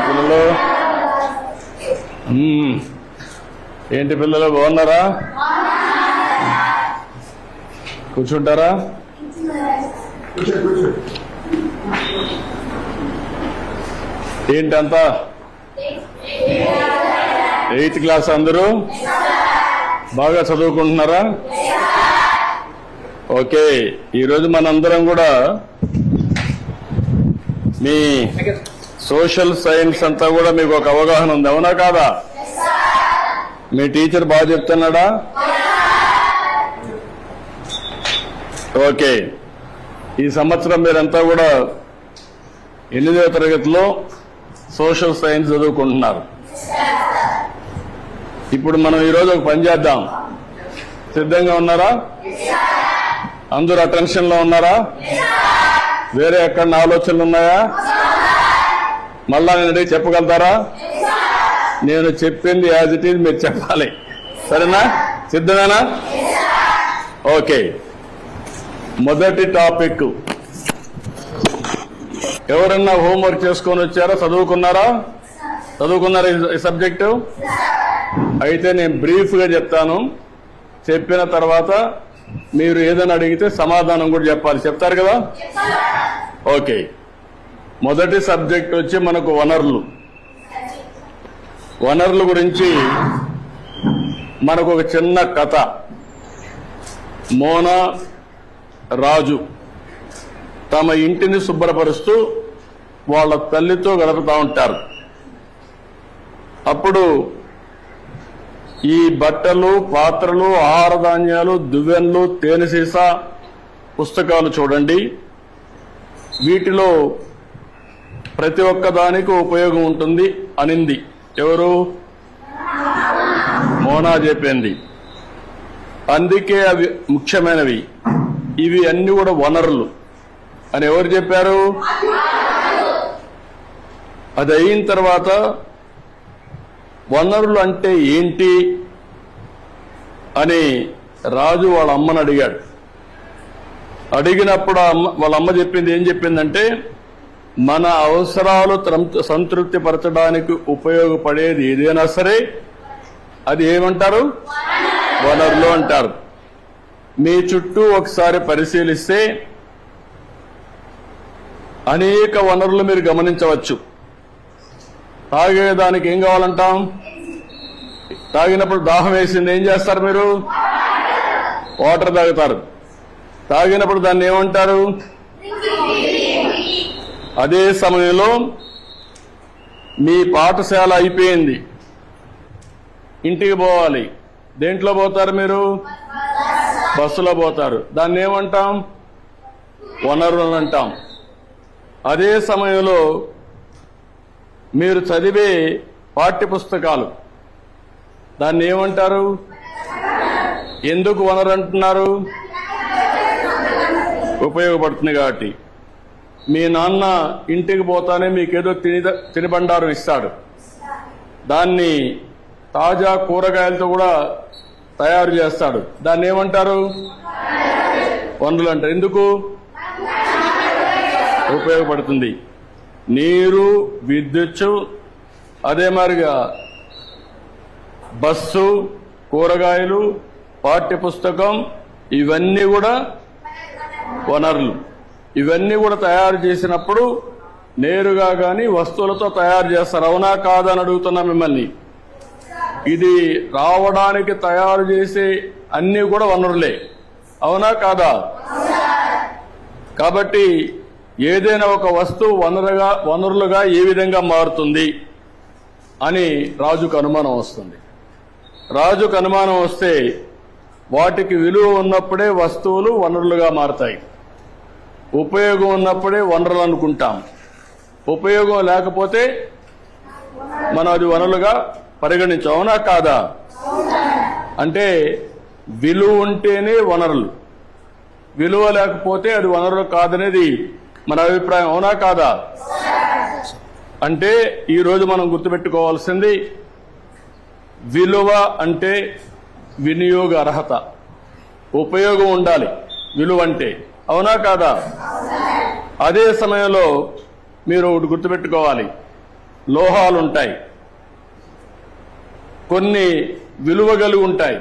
పిల్లలు ఏంటి పిల్లలు బాగున్నారా? కూర్చుంటారా? ఏంటంతా 8th క్లాస్ అందరూ బాగా చదువుకుంటున్నారా? ఓకే, ఈరోజు మనందరం కూడా మీ సోషల్ సైన్స్ అంతా కూడా మీకు ఒక అవగాహన ఉంది, అవునా కాదా? మీ టీచర్ బాగా చెప్తున్నాడా? ఓకే, ఈ సంవత్సరం మీరంతా కూడా 8వ తరగతిలో సోషల్ సైన్స్ చదువుకుంటున్నారు. ఇప్పుడు మనం ఈరోజు ఒక పని చేద్దాం. సిద్ధంగా ఉన్నారా? అందరూ అటెన్షన్ లో ఉన్నారా? వేరే ఎక్కడ ఆలోచనలు ఉన్నాయా? మళ్ళా నేను అడిగి చెప్పగలుగుతారా? నేను చెప్పింది యాజ్ ఇట్ ఈజ్ మీరు చెప్పాలి, సరేనా? సిద్ధమేనా? ఓకే, మొదటి టాపిక్. ఎవరన్నా హోంవర్క్ చేసుకొని వచ్చారా? చదువుకున్నారా ఈ సబ్జెక్టు? అయితే నేను బ్రీఫ్ గా చెప్తాను. చెప్పిన తర్వాత మీరు ఏదైనా అడిగితే సమాధానం కూడా చెప్పాలి. చెప్తారు కదా? ఓకే, మొదటి సబ్జెక్ట్ వచ్చి మనకు వనరులు. వనరుల గురించి మనకు ఒక చిన్న కథ. మోనా, రాజు తమ ఇంటిని శుభ్రపరుస్తూ వాళ్ళ తల్లితో గడుపుతూ ఉంటారు. అప్పుడు ఈ బట్టలు, పాత్రలు, ఆహార ధాన్యాలు, దువ్వెన్లు, తేనె సీసా, పుస్తకాలు చూడండి. వీటిలో ప్రతి ఒక్క దానికి ఉపయోగం ఉంటుంది అనింది. ఎవరు? మోనా చెప్పింది. అందుకే అవి ముఖ్యమైనవి, ఇవి అన్ని కూడా వనరులు అని ఎవరు చెప్పారు? అది అయిన తర్వాత వనరులు అంటే ఏంటి అని రాజు వాళ్ళ అమ్మని అడిగాడు. అడిగినప్పుడు వాళ్ళ అమ్మ చెప్పింది ఏం చెప్పిందంటే, మన అవసరాలు సంతృప్తి పరచడానికి ఉపయోగపడేది ఏదైనా సరే అది ఏమంటారు? వనరులు అంటారు. మీ చుట్టూ ఒకసారి పరిశీలిస్తే అనేక వనరులు మీరు గమనించవచ్చు. తాగేదానికి ఏం కావాలంటాం? తాగినప్పుడు దాహం వేసింది, ఏం చేస్తారు మీరు? వాటర్ తాగుతారు. తాగినప్పుడు దాన్ని ఏమంటారు? అదే సమయంలో మీ పాఠశాల అయిపోయింది, ఇంటికి పోవాలి. దేంట్లో పోతారు మీరు? బస్సులో పోతారు. దాన్ని ఏమంటాం? వనరులు అంటాం. అదే సమయంలో మీరు చదివే పాఠ్యపుస్తకాలు, దాన్ని ఏమంటారు? ఎందుకు వనరు అంటున్నారు? ఉపయోగపడుతుంది కాబట్టి. మీ నాన్న ఇంటికి పోతానే మీకేదో తినిబండారం ఇస్తాడు. దాన్ని తాజా కూరగాయలతో కూడా తయారు చేస్తాడు. దాన్ని ఏమంటారు? వనరులు అంటారు. ఎందుకు? ఉపయోగపడుతుంది. నీరు, విద్యుత్తు, అదే మాదిరిగా బస్సు, కూరగాయలు, పాఠ్యపుస్తకం, ఇవన్నీ కూడా వనరులు. ఇవన్నీ కూడా తయారు చేసినప్పుడు నేరుగా గాని వస్తువులతో తయారు చేస్తారు, అవునా కాదా అని అడుగుతున్నా మిమ్మల్ని. ఇది రావడానికి తయారు చేసే అన్ని కూడా వనరులే, అవునా కాదా? కాబట్టి ఏదైనా ఒక వస్తువు వనరులుగా ఏ విధంగా మారుతుంది అని రాజుకు అనుమానం వస్తుంది. రాజుకు అనుమానం వస్తే వాటికి విలువ ఉన్నప్పుడే వస్తువులు వనరులుగా మారతాయి. ఉపయోగం ఉన్నప్పుడే వనరులు అనుకుంటాం. ఉపయోగం లేకపోతే మనం అది వనరులుగా పరిగణించాం, అవునా కాదా? అంటే విలువ ఉంటేనే వనరులు, విలువ లేకపోతే అది వనరులు కాదనేది మన అభిప్రాయం, అవునా కాదా? అంటే ఈరోజు మనం గుర్తుపెట్టుకోవాల్సింది, విలువ అంటే వినియోగ అర్హత, ఉపయోగం ఉండాలి విలువ అంటే, అవునా కాదా? అదే సమయంలో మీరు ఒకటి గుర్తుపెట్టుకోవాలి, లోహాలు ఉంటాయి, కొన్ని విలువ కలిగి ఉంటాయి.